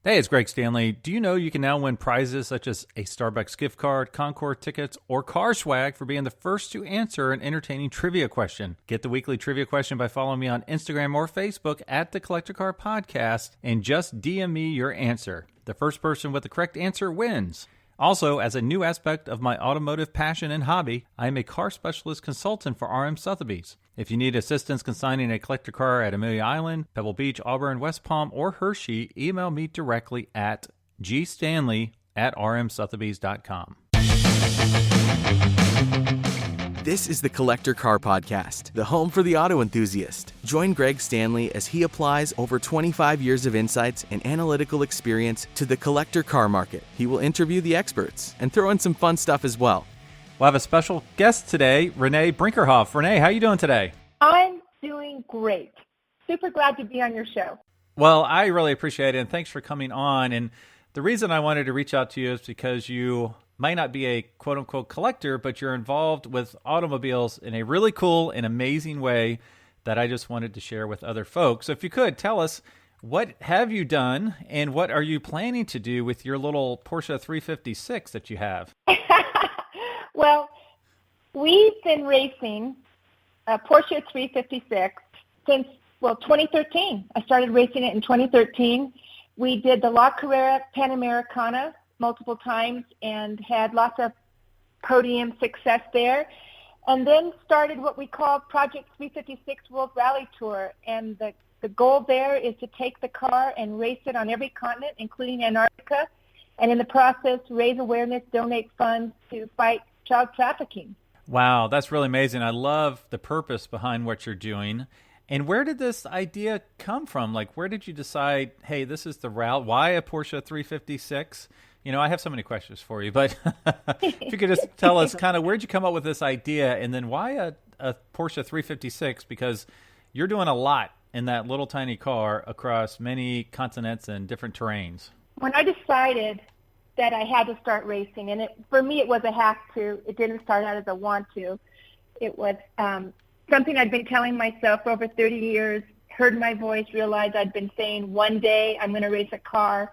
Hey, it's Greg Stanley. Do you know you can now win prizes such as a Starbucks gift card, Concord tickets, or car swag for being the first to answer an entertaining trivia question? Get the weekly trivia question by following me on Instagram or Facebook at the Collector Car Podcast and just DM me your answer. The first person with the correct answer wins. Also, as a new aspect of my automotive passion and hobby, I am a car specialist consultant for RM Sotheby's. If you need assistance consigning a collector car at Amelia Island, Pebble Beach, Auburn, West Palm, or Hershey, email me directly at gstanley@rmsotheby's.com. This is the Collector Car Podcast, the home for the auto enthusiast. Join Greg Stanley as he applies over 25 years of insights and analytical experience to the collector car market. He will interview the experts and throw in some fun stuff as well. We'll have a special guest today, Renée Brinkerhoff. Renée, how are you doing today? I'm doing great. Super glad to be on your show. Well, I really appreciate it, and thanks for coming on. And the reason I wanted to reach out to you is because you might not be a quote-unquote collector, but you're involved with automobiles in a really cool and amazing way that I just wanted to share with other folks. So if you could, tell us, what have you done, and what are you planning to do with your little Porsche 356 that you have? Well, we've been racing a Porsche 356 since, 2013. I started racing it in 2013. We did the La Carrera Panamericana multiple times and had lots of podium success there, and then started what we call Project 356 World Rally Tour. And the goal there is to take the car and race it on every continent, including Antarctica, and in the process raise awareness, donate funds to fight child trafficking. Wow, that's really amazing. I love the purpose behind what you're doing. And where did this idea come from? Like, where did you decide, hey, this is the route? Why a Porsche 356? You know, I have so many questions for you, but if you could just tell us kind of where'd you come up with this idea, and then why a Porsche 356? Because you're doing a lot in that little tiny car across many continents and different terrains. When I decided that I had to start racing, and for me it was a have to. It didn't start out as a want to. It was something I'd been telling myself for over 30 years, heard my voice, realized I'd been saying one day I'm going to race a car,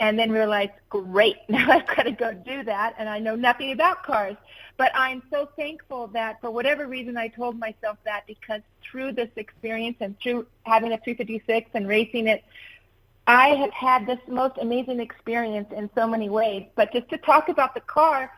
and then realized, great, now I've got to go do that, and I know nothing about cars. But I'm so thankful that for whatever reason I told myself that, because through this experience and through having a 356 and racing it, I have had this most amazing experience in so many ways. But just to talk about the car,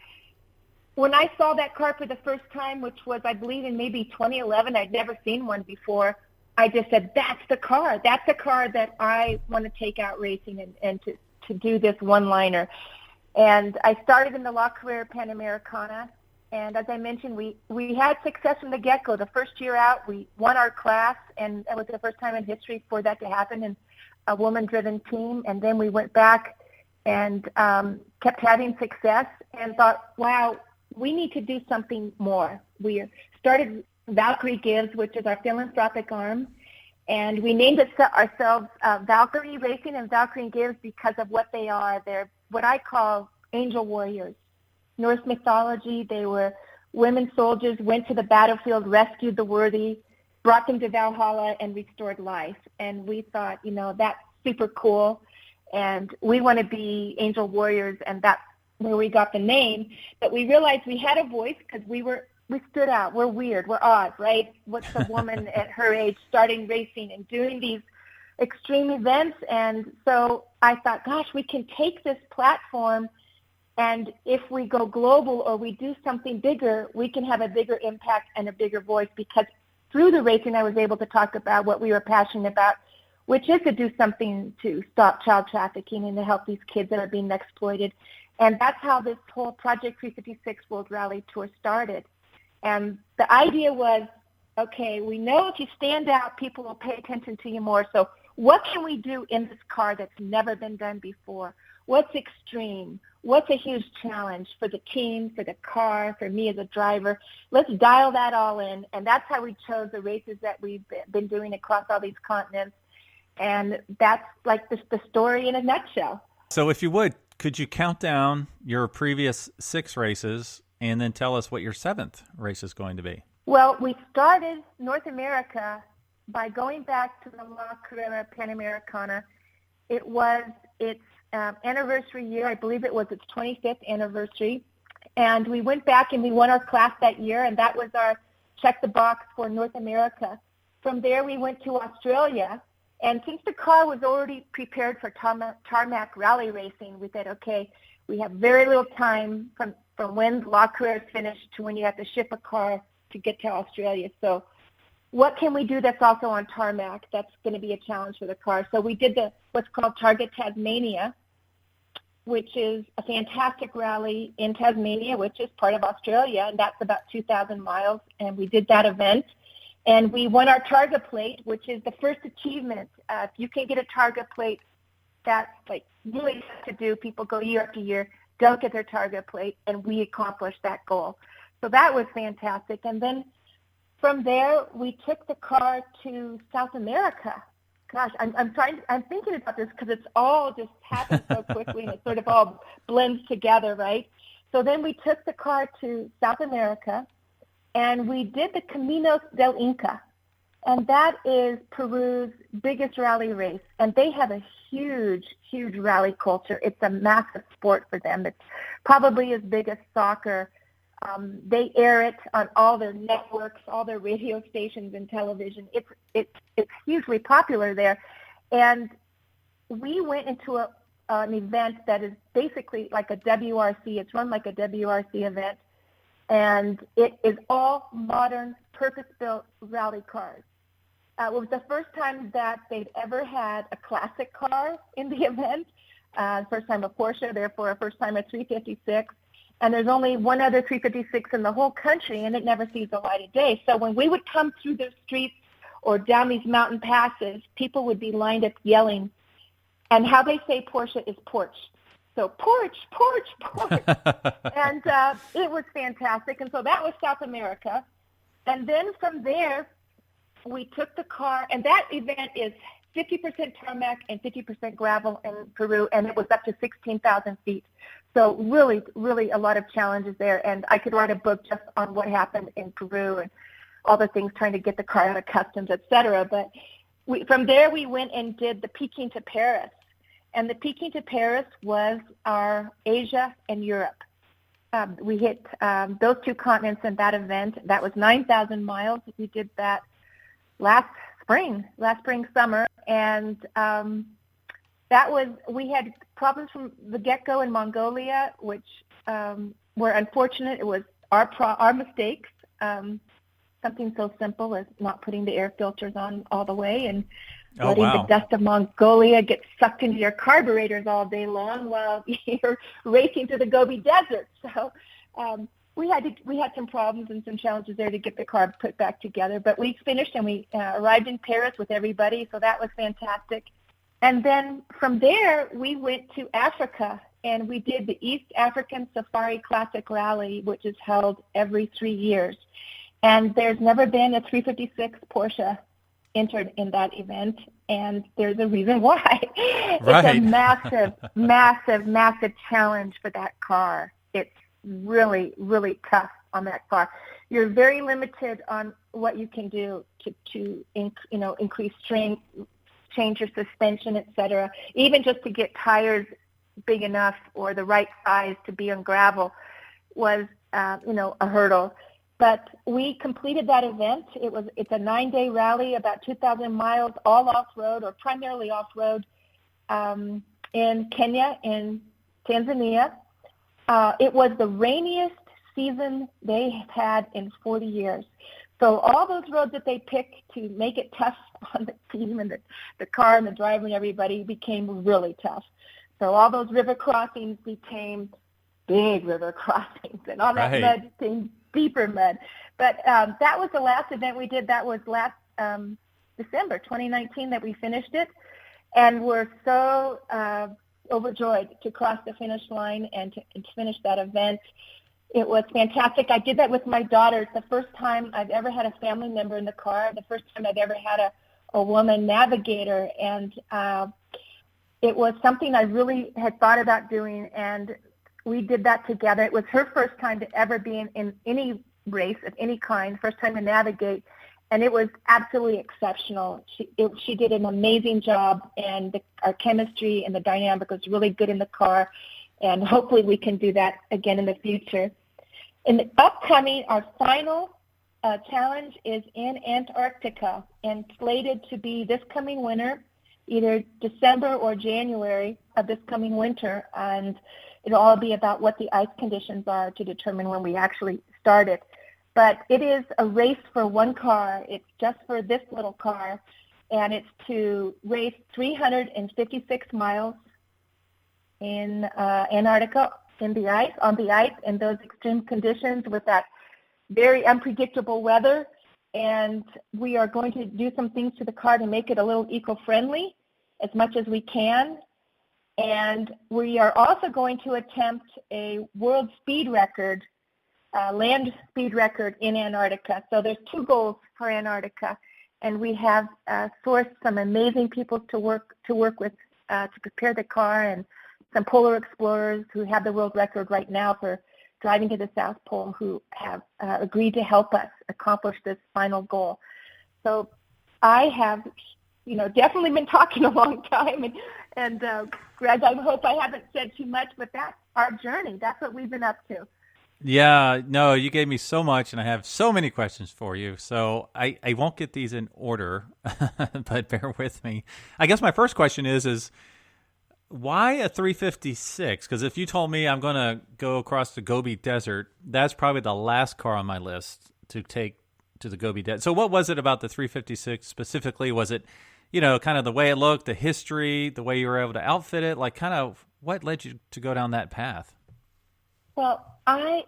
when I saw that car for the first time, which was, I believe, in maybe 2011, I'd never seen one before, I just said, that's the car. That's the car that I want to take out racing and to do this one-liner. And I started in the La Carrera Panamericana, and as I mentioned, we had success from the get-go. The first year out, we won our class, and that was the first time in history for that to happen in a woman-driven team. And then we went back and kept having success and thought, wow, we need to do something more. We started Valkyrie Gives, which is our philanthropic arm, and we named ourselves Valkyrie Racing and Valkyrie Gives because of what they are. They're what I call angel warriors. Norse mythology, they were women soldiers, went to the battlefield, rescued the worthy, brought them to Valhalla, and restored life. And we thought, that's super cool, and we want to be angel warriors, and that's where we got the name. But we realized we had a voice because we stood out. We're weird. We're odd, right? What's a woman at her age starting racing and doing these extreme events? And so I thought, gosh, we can take this platform, and if we go global or we do something bigger, we can have a bigger impact and a bigger voice, because through the racing I was able to talk about what we were passionate about, which is to do something to stop child trafficking and to help these kids that are being exploited. And that's how this whole Project 356 World Rally Tour started. And the idea was, okay, we know if you stand out, people will pay attention to you more. So what can we do in this car that's never been done before? What's extreme? What's a huge challenge for the team, for the car, for me as a driver? Let's dial that all in. And that's how we chose the races that we've been doing across all these continents. And that's like the story in a nutshell. So if you would, could you count down your previous 6 races and then tell us what your 7th race is going to be? Well, we started North America by going back to the La Carrera Panamericana. It was its anniversary year. I believe it was its 25th anniversary. And we went back and we won our class that year, and that was our check the box for North America. From there, we went to Australia. And since the car was already prepared for tarmac rally racing, we said, okay, we have very little time from when law career is finished to when you have to ship a car to get to Australia. So what can we do that's also on tarmac? That's going to be a challenge for the car. So we did what's called Target Tasmania, which is a fantastic rally in Tasmania, which is part of Australia, and that's about 2,000 miles. And we did that event. And we won our Targa plate, which is the first achievement. If you can get a Targa plate, that's like really tough to do. People go year after year, don't get their Targa plate, and we accomplished that goal. So that was fantastic. And then from there, we took the car to South America. Gosh, I'm thinking about this because it's all just happened so quickly, and it sort of all blends together, right? So then we took the car to South America, and we did the Caminos del Inca, and that is Peru's biggest rally race, and they have a huge, huge rally culture. It's a massive sport for them. It's probably as big as soccer. They air it on all their networks, all their radio stations and television. It's hugely popular there, and we went into an event that is basically like a WRC. It's run like a WRC event. And it is all modern, purpose-built rally cars. It was the first time that they'd ever had a classic car in the event. First time a Porsche, therefore first time a 356. And there's only one other 356 in the whole country, and it never sees the light of day. So when we would come through the streets or down these mountain passes, people would be lined up yelling. And how they say Porsche is porch. So porch. And it was fantastic. And so that was South America. And then from there, we took the car, and that event is 50% tarmac and 50% gravel in Peru, and it was up to 16,000 feet. So really, really a lot of challenges there. And I could write a book just on what happened in Peru and all the things trying to get the car out of customs, et cetera. But from there, we went and did the Peking to Paris. And the Peking to Paris was our Asia and Europe. We hit those two continents in that event. That was 9,000 miles. We did that last spring, summer. And we had problems from the get-go in Mongolia, which were unfortunate. It was our mistakes. Something so simple as not putting the air filters on all the way and letting the dust of Mongolia get sucked into your carburetors all day long while you're racing through the Gobi Desert. So we had some problems and some challenges there to get the car put back together. But we finished, and we arrived in Paris with everybody, so that was fantastic. And then from there, we went to Africa, and we did the East African Safari Classic Rally, which is held every 3 years. And there's never been a 356 Porsche entered in that event, and there's a reason why. Right. It's a massive challenge for that car. It's really, really tough on that car. You're very limited on what you can do to increase strength, change your suspension, etc. Even just to get tires big enough or the right size to be on gravel was a hurdle. But we completed that event. It's a 9-day rally, about 2,000 miles, all off-road or primarily off-road in Kenya and Tanzania. It was the rainiest season they have had in 40 years. So all those roads that they picked to make it tough on the team and the car and the driver and everybody became really tough. So all those river crossings became big river crossings, and all that mud became deeper mud. But that was the last event we did. That was last December 2019 that we finished it, and we're so overjoyed to cross the finish line and to finish that event. It was fantastic. I did that with my daughter. It's the first time I've ever had a family member in the car, the first time I've ever had a woman navigator, and it was something I really had thought about doing, and we did that together. It was her first time to ever be in any race of any kind, first time to navigate, and it was absolutely exceptional. She did an amazing job, and our chemistry and the dynamic was really good in the car, and hopefully we can do that again in the future. In the upcoming, our final challenge is in Antarctica, and slated to be this coming winter, either December or January of this coming winter, and it'll all be about what the ice conditions are to determine when we actually start it. But it is a race for one car. It's just for this little car, and it's to race 356 miles in Antarctica on the ice, in those extreme conditions with that very unpredictable weather. And we are going to do some things to the car to make it a little eco-friendly as much as we can. And we are also going to attempt a world speed record, land speed record in Antarctica. So there's two goals for Antarctica, and we have sourced some amazing people to work with to prepare the car, and some polar explorers who have the world record right now for driving to the South Pole, who have agreed to help us accomplish this final goal. So I have, definitely been talking a long time, and Greg, I hope I haven't said too much, but that's our journey. That's what we've been up to. Yeah, no, you gave me so much, and I have so many questions for you. So I won't get these in order, but bear with me. I guess my first question is why a 356? Because if you told me I'm going to go across the Gobi Desert, that's probably the last car on my list to take to the Gobi Desert. So what was it about the 356 specifically? Was it, kind of the way it looked, the history, the way you were able to outfit it? Like, kind of what led you to go down that path? Well, I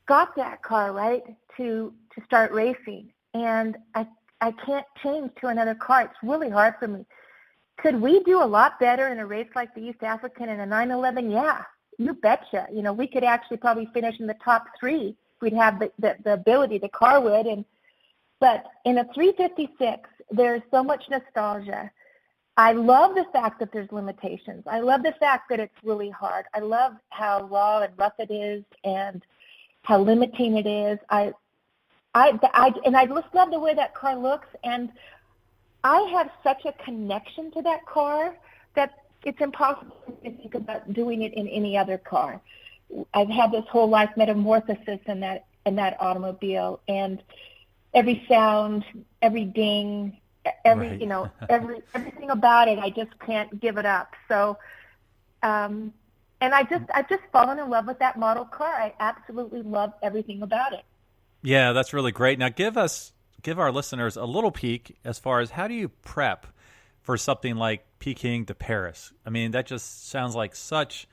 got that car, right, to start racing, and I can't change to another car. It's really hard for me. Could we do a lot better in a race like the East African in a 911? Yeah, you betcha. We could actually probably finish in the top three if we'd have the ability, the car would. But in a 356, there's so much nostalgia. I love the fact that there's limitations. I love the fact that it's really hard. I love how raw and rough it is and how limiting it is. I just love the way that car looks, and I have such a connection to that car that it's impossible to think about doing it in any other car. I've had this whole life metamorphosis in that automobile, and every sound, every ding, everything about it, I just can't give it up. So, and I've just fallen in love with that model car. I absolutely love everything about it. Yeah, that's really great. Now give our listeners a little peek as far as how do you prep for something like Peking to Paris? I mean, that just sounds like such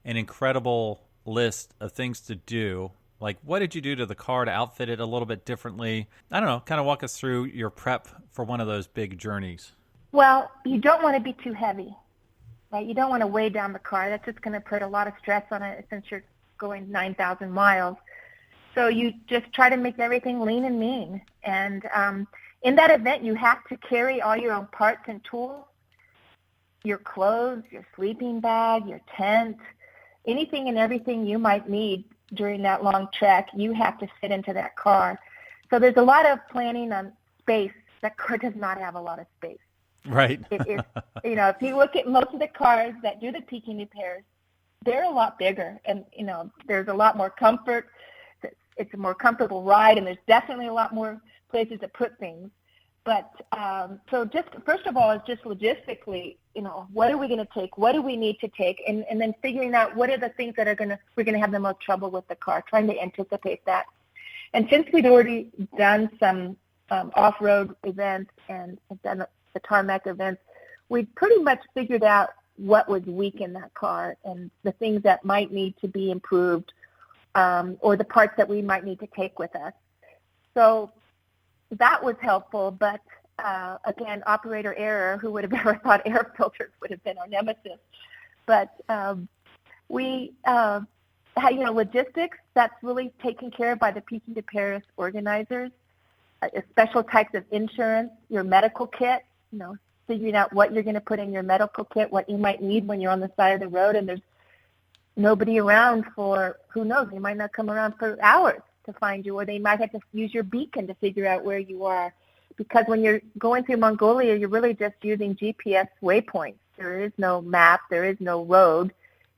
an incredible list of things to do. Like, what did you do to the car to outfit it a little bit differently? I don't know, kind of walk us through your prep for one of those big journeys. Well, you don't want to be too heavy, right? You don't want to weigh down the car. That's just going to put a lot of stress on it since you're going 9,000 miles. So you just try to make everything lean and mean. And in that event, you have to carry all your own parts and tools, your clothes, your sleeping bag, your tent, anything and everything you might need during that long trek, you have to fit into that car. So there's a lot of planning on space. That car does not have a lot of space. Right. It is, if you look at most of the cars that do the Peking to Paris, they're a lot bigger, and there's a lot more comfort. It's a more comfortable ride, and there's definitely a lot more places to put things. But so just first of all, it's just logistically, what are we going to take? What do we need to take? And then figuring out what are the things that we're going to have the most trouble with the car, trying to anticipate that. And since we'd already done some off-road events and done the tarmac events, we'd pretty much figured out what was weak in that car and the things that might need to be improved, or the parts that we might need to take with us. So that was helpful, but again, operator error. Who would have ever thought air filters would have been our nemesis? But logistics, that's really taken care of by the Peking to Paris organizers. Special types of insurance, your medical kit, figuring out what you're going to put in your medical kit, what you might need when you're on the side of the road, and there's nobody around for, who knows, they might not come around for hours to find you, or they might have to use your beacon to figure out where you are. because when you're going through Mongolia, you're really just using GPS waypoints. There is no map. There is no road.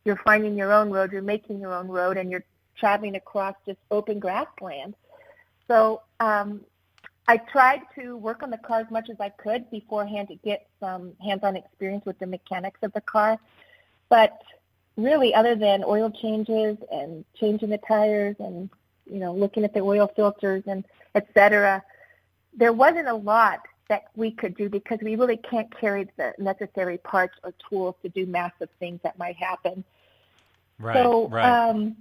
You're finding your own road. You're making your own road, and you're traveling across just open grassland. So I tried to work on the car as much as I could beforehand to get some hands-on experience with the mechanics of the car. But really, other than oil changes and changing the tires and, looking at the oil filters and et cetera, there wasn't a lot that we could do because we really can't carry the necessary parts or tools to do massive things that might happen. Right, so, right.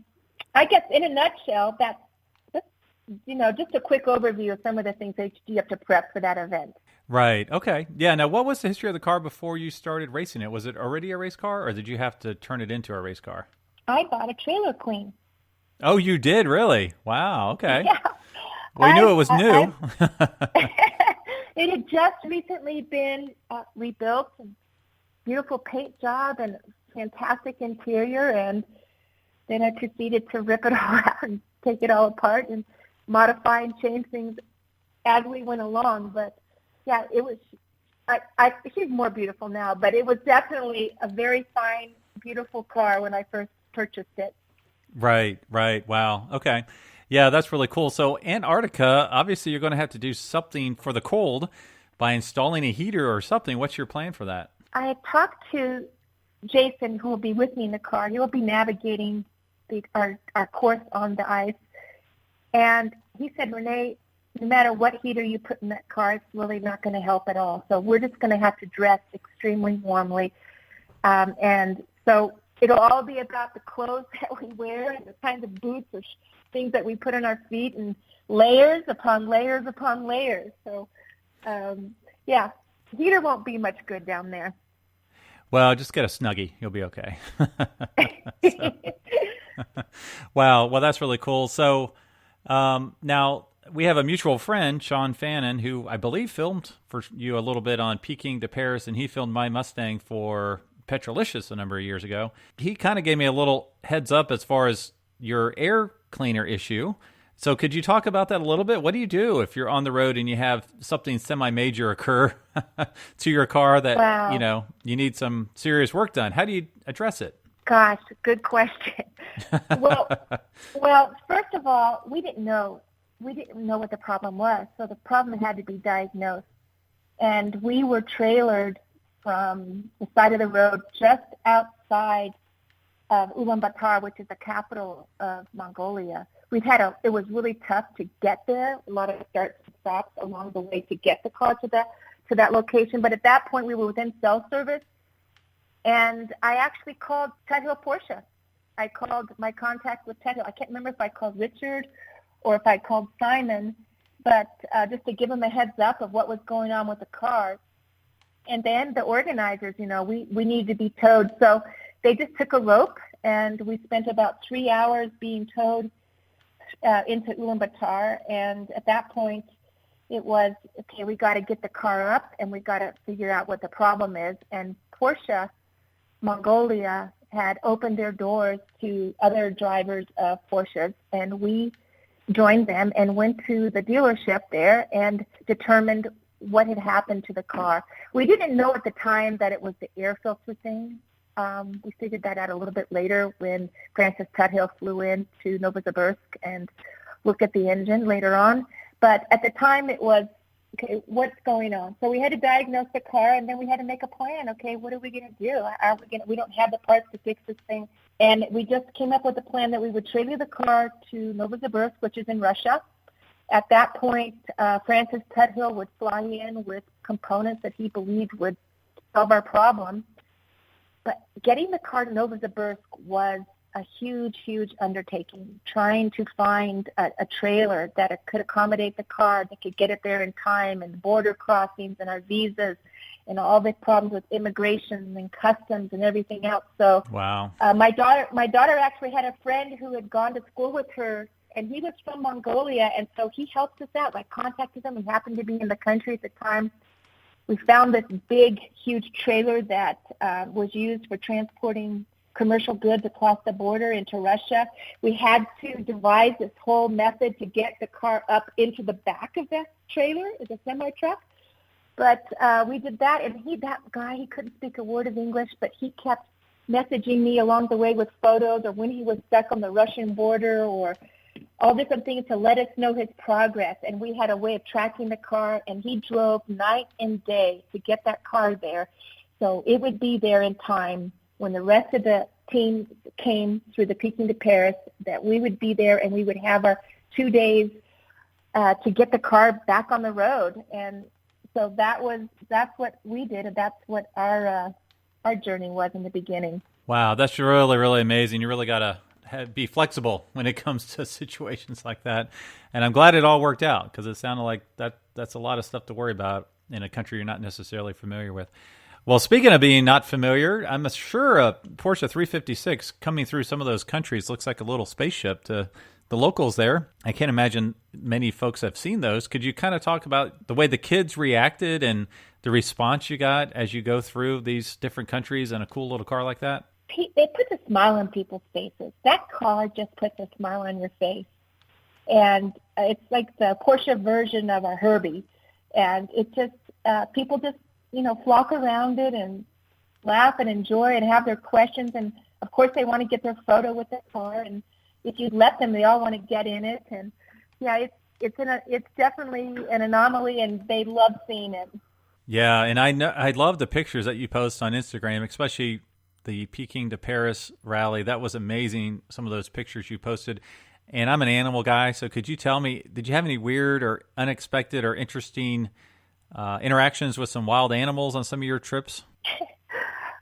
I guess in a nutshell, that's just a quick overview of some of the things that you have to prep for that event. Right. Okay. Yeah. Now, what was the history of the car before you started racing it? Was it already a race car, or did you have to turn it into a race car? I bought a trailer queen. Oh, you did? Really? Wow. Okay. Yeah. We knew it was new. It had just recently been rebuilt, and beautiful paint job and fantastic interior, and then I proceeded to rip it all out and take it all apart and modify and change things as we went along. But yeah, it was. She's more beautiful now, but it was definitely a very fine, beautiful car when I first purchased it. Right. Wow. Okay. Yeah, that's really cool. So Antarctica, obviously you're going to have to do something for the cold by installing a heater or something. What's your plan for that? I had talked to Jason, who will be with me in the car. He will be navigating our course on the ice. And he said, Renee, no matter what heater you put in that car, it's really not going to help at all. So we're just going to have to dress extremely warmly. And so it'll all be about the clothes that we wear and the kinds of boots or things that we put on our feet, and layers upon layers upon layers. So, yeah, heater won't be much good down there. Well, just get a Snuggie. You'll be okay. Wow. Well, that's really cool. So now we have a mutual friend, Sean Fannin, who I believe filmed for you a little bit on Peking to Paris, and he filmed my Mustang for Petrolicious a number of years ago. He kind of gave me a little heads up as far as your air cleaner issue. So could you talk about that a little bit? What do you do if you're on the road and you have something semi-major occur to your car that, Wow. You need some serious work done? How do you address it? Gosh, good question. Well, first of all, we didn't know what the problem was. So the problem had to be diagnosed. And we were trailered from the side of the road just outside of Ulaanbaatar, which is the capital of Mongolia. It was really tough to get there. A lot of starts and stops along the way to get the car to that location. But at that point, we were within cell service, and I actually called Ted Hill Porsche. I called my contact with Ted Hill. I can't remember if I called Richard or if I called Simon, but just to give them a heads up of what was going on with the car. And then the organizers, we need to be towed. So they just took a rope, and we spent about 3 hours being towed into Ulaanbaatar. And at that point, it was, okay, we got to get the car up, and we got to figure out what the problem is. And Porsche Mongolia had opened their doors to other drivers of Porsches, and we joined them and went to the dealership there and determined what had happened to the car. We didn't know at the time that it was the air filter thing. We figured that out a little bit later when Francis Tuthill flew in to Novosibirsk and looked at the engine later on. But at the time it was, okay, what's going on? So we had to diagnose the car, and then we had to make a plan. Okay, what are we going to do? We don't have the parts to fix this thing. And we just came up with a plan that we would trailer the car to Novosibirsk, which is in Russia. At that point, Francis Tuthill would fly in with components that he believed would solve our problem. But getting the car to Novosibirsk was a huge, huge undertaking, trying to find a trailer that could accommodate the car, that could get it there in time, and border crossings and our visas and all the problems with immigration and customs and everything else. So wow. My daughter actually had a friend who had gone to school with her, and he was from Mongolia, and so he helped us out. I contacted him. He happened to be in the country at the time. We found this big, huge trailer that was used for transporting commercial goods across the border into Russia. We had to devise this whole method to get the car up into the back of the trailer, the semi-truck. But we did that, and that guy, he couldn't speak a word of English, but he kept messaging me along the way with photos or when he was stuck on the Russian border or all different things to let us know his progress. And we had a way of tracking the car, and he drove night and day to get that car there. So it would be there in time when the rest of the team came through the Peking to Paris, that we would be there and we would have our 2 days to get the car back on the road. And so that's what we did, and that's what our journey was in the beginning. Wow, that's really, really amazing. You really got to be flexible when it comes to situations like that. And I'm glad it all worked out, because it sounded like that's a lot of stuff to worry about in a country you're not necessarily familiar with. Well, speaking of being not familiar, I'm sure a Porsche 356 coming through some of those countries looks like a little spaceship to the locals there. I can't imagine many folks have seen those. Could you kind of talk about the way the kids reacted and the response you got as you go through these different countries in a cool little car like that? They put a smile on people's faces. That car just puts a smile on your face. And it's like the Porsche version of a Herbie. And it just, people just, flock around it and laugh and enjoy and have their questions. And, of course, they want to get their photo with the car. And if you let them, they all want to get in it. And, yeah, it's definitely an anomaly, and they love seeing it. Yeah, and I love the pictures that you post on Instagram, especially the Peking to Paris rally. That was amazing, some of those pictures you posted. And I'm an animal guy, so could you tell me, did you have any weird or unexpected or interesting interactions with some wild animals on some of your trips?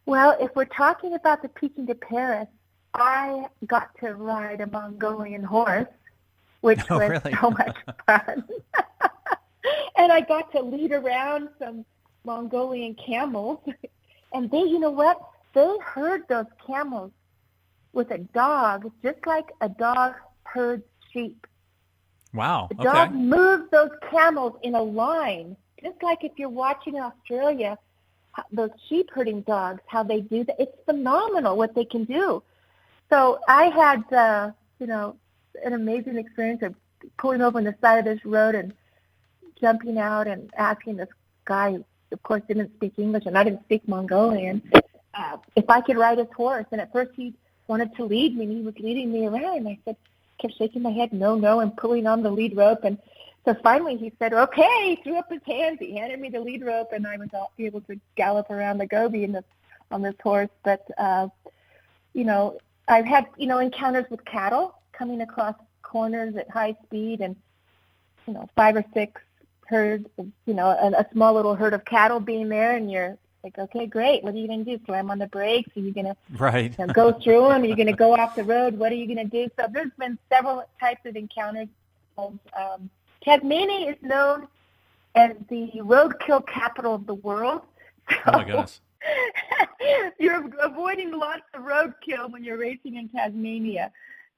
Well, if we're talking about the Peking to Paris, I got to ride a Mongolian horse, which was really? so much fun. And I got to lead around some Mongolian camels. And they, you know what? They herd those camels with a dog, just like a dog herds sheep. Wow. The dog moves those camels in a line, just like if you're watching in Australia, those sheep herding dogs, how they do that. It's phenomenal what they can do. So I had, an amazing experience of pulling over on the side of this road and jumping out and asking this guy, who of course didn't speak English and I didn't speak Mongolian, if I could ride his horse. And at first he wanted to lead me, and he was leading me around. And I kept shaking my head, no, and pulling on the lead rope. And so finally he said, okay, he threw up his hands. He handed me the lead rope, and I was able to gallop around the Gobi on this horse. But, I've had, encounters with cattle coming across corners at high speed, and, 5 or 6 herds, a small little herd of cattle being there, and you're like, okay, great. What are you going to do? Slam on the brakes? Are you going to go through them? Are you going to go off the road? What are you going to do? So there's been several types of encounters. Tasmania is known as the roadkill capital of the world. So oh, my goodness. You're avoiding lots of roadkill when you're racing in Tasmania.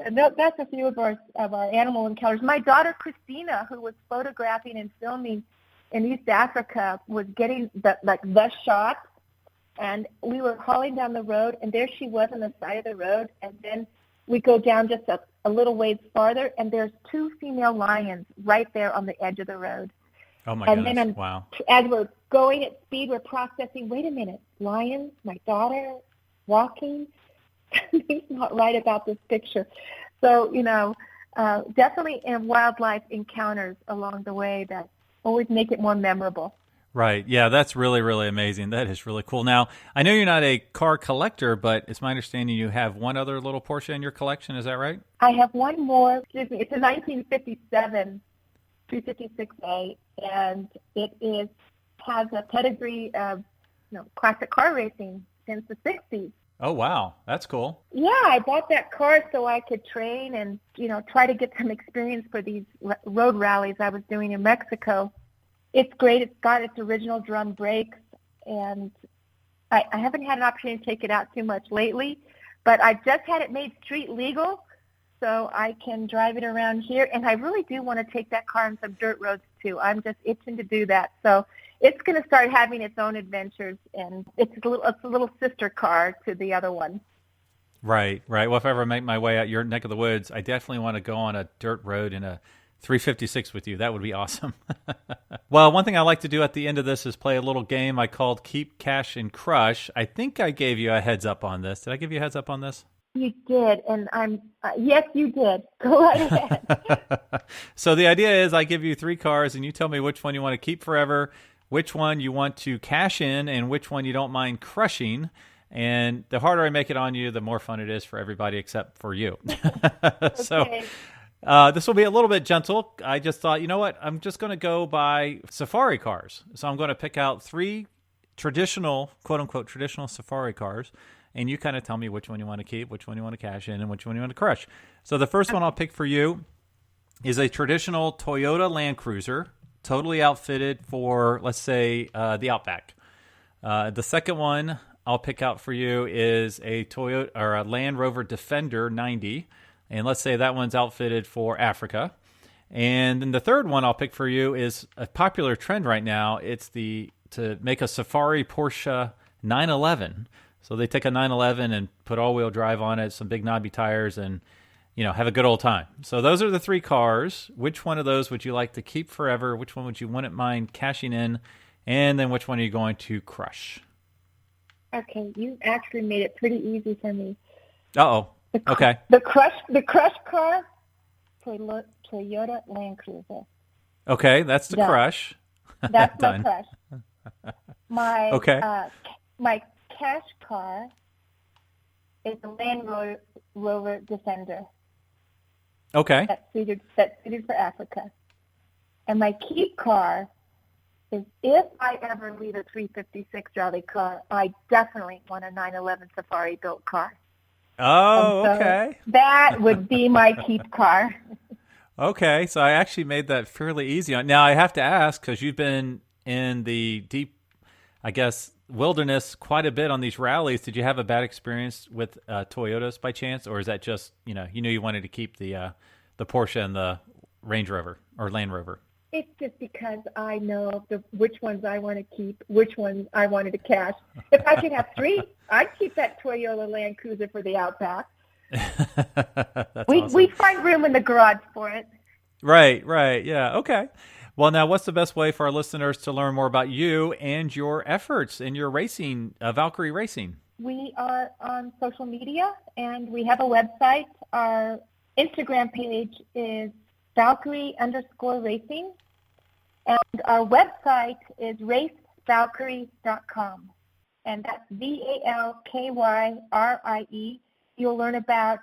And that's a few of our animal encounters. My daughter, Christina, who was photographing and filming in East Africa, was getting the shot, and we were hauling down the road, and there she was on the side of the road, and then we go down just a little ways farther, and there's 2 female lions right there on the edge of the road. Oh, my goodness. goodness. And then wow. As we're going at speed, we're processing, wait a minute, lions, my daughter, walking? Something's not right about this picture. So, definitely in wildlife encounters along the way that always make it more memorable. Right. Yeah, that's really, really amazing. That is really cool. Now, I know you're not a car collector, but it's my understanding you have one other little Porsche in your collection. Is that right? I have one more. It's a 1957 356A, and it has a pedigree of classic car racing since the 60s. Oh, wow. That's cool. Yeah, I bought that car so I could train and, try to get some experience for these road rallies I was doing in Mexico. It's great. It's got its original drum brakes, and I haven't had an opportunity to take it out too much lately, but I just had it made street legal so I can drive it around here, and I really do want to take that car on some dirt roads too. I'm just itching to do that. So it's going to start having its own adventures, and it's a little sister car to the other one. Right, right. Well, if I ever make my way out your neck of the woods, I definitely want to go on a dirt road in a 356 with you. That would be awesome. Well, one thing I like to do at the end of this is play a little game I called Keep, Cash, and Crush. I think I gave you a heads up on this. Did I give you a heads up on this? You did, and yes, you did. Go right ahead. So the idea is I give you 3 cars, and you tell me which one you want to keep forever, which one you want to cash in, and which one you don't mind crushing. And the harder I make it on you, the more fun it is for everybody except for you. So this will be a little bit gentle. I just thought, you know what? I'm just going to go by safari cars. So I'm going to pick out 3 traditional, quote unquote, traditional safari cars. And you kind of tell me which one you want to keep, which one you want to cash in, and which one you want to crush. So the first one I'll pick for you is a traditional Toyota Land Cruiser, totally outfitted for, let's say, the Outback. The second one I'll pick out for you is a Toyota or a Land Rover Defender 90, and let's say that one's outfitted for Africa. And then the third one I'll pick for you is a popular trend right now. It's to make a safari Porsche 911. So they take a 911 and put all-wheel drive on it, some big knobby tires, and have a good old time. So those are the 3 cars. Which one of those would you like to keep forever? Which one would you wouldn't mind cashing in? And then which one are you going to crush? Okay, you actually made it pretty easy for me. Uh-oh. Okay. The crush car, Toyota Land Cruiser. Okay, that's the crush. That's my Done. crush. My cash car is a Land Rover Defender. Okay. That's suited for Africa. And my keep car is, if I ever leave a 356 rally car, I definitely want a 911 Safari built car. Oh, so okay. That would be my keep car. Okay, so I actually made that fairly easy. Now I have to ask, because you've been in the deep, I guess, wilderness quite a bit on these rallies. Did you have a bad experience with Toyotas by chance, or is that just you knew you wanted to keep the Porsche and the Range Rover or Land Rover? It's just because I know which ones I want to keep, which ones I wanted to cash. If I could have 3, I'd keep that Toyota Land Cruiser for the Outback. Awesome. We find room in the garage for it. Right, yeah, okay. Well, now, what's the best way for our listeners to learn more about you and your efforts in your racing, Valkyrie Racing? We are on social media, and we have a website. Our Instagram page is Valkyrie_racing, and our website is racevalkyrie.com, and that's VALKYRIE. You'll learn about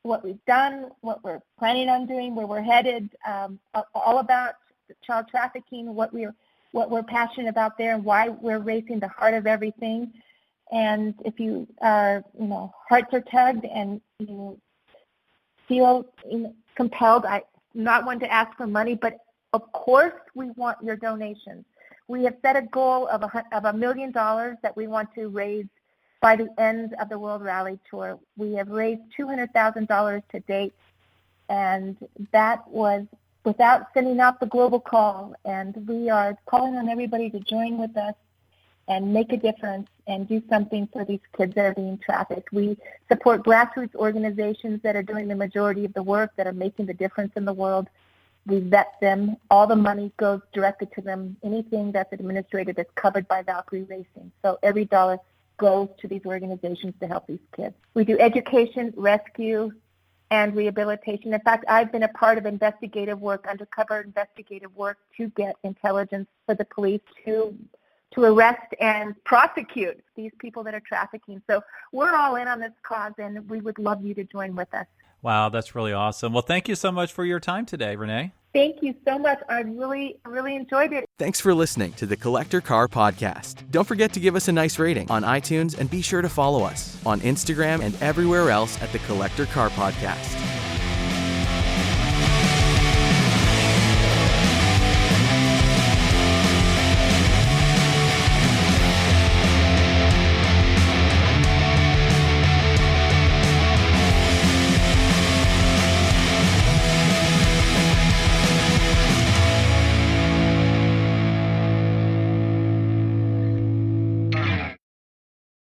what we've done, what we're planning on doing, where we're headed, all about child trafficking, what we're passionate about there, and why we're racing the heart of everything. And if you are, hearts are tugged and you feel compelled, I'm not one to ask for money, but of course we want your donations. We have set a goal of $1 million that we want to raise by the end of the World Rally Tour. We have raised $200,000 to date, and that was without sending out the global call. And we are calling on everybody to join with us and make a difference and do something for these kids that are being trafficked. We support grassroots organizations that are doing the majority of the work, that are making the difference in the world. We vet them. All the money goes directly to them. Anything that's administrated is covered by Valkyrie Racing. So every dollar goes to these organizations to help these kids. We do education, rescue, and rehabilitation. In fact, I've been a part of investigative work, undercover investigative work, to get intelligence for the police to arrest and prosecute these people that are trafficking. So we're all in on this cause, and we would love you to join with us. Wow, that's really awesome. Well, thank you so much for your time today, Renee. Thank you so much. I really enjoyed it. Thanks for listening to the Collector Car Podcast. Don't forget to give us a nice rating on iTunes, and be sure to follow us on Instagram and everywhere else at the Collector Car Podcast.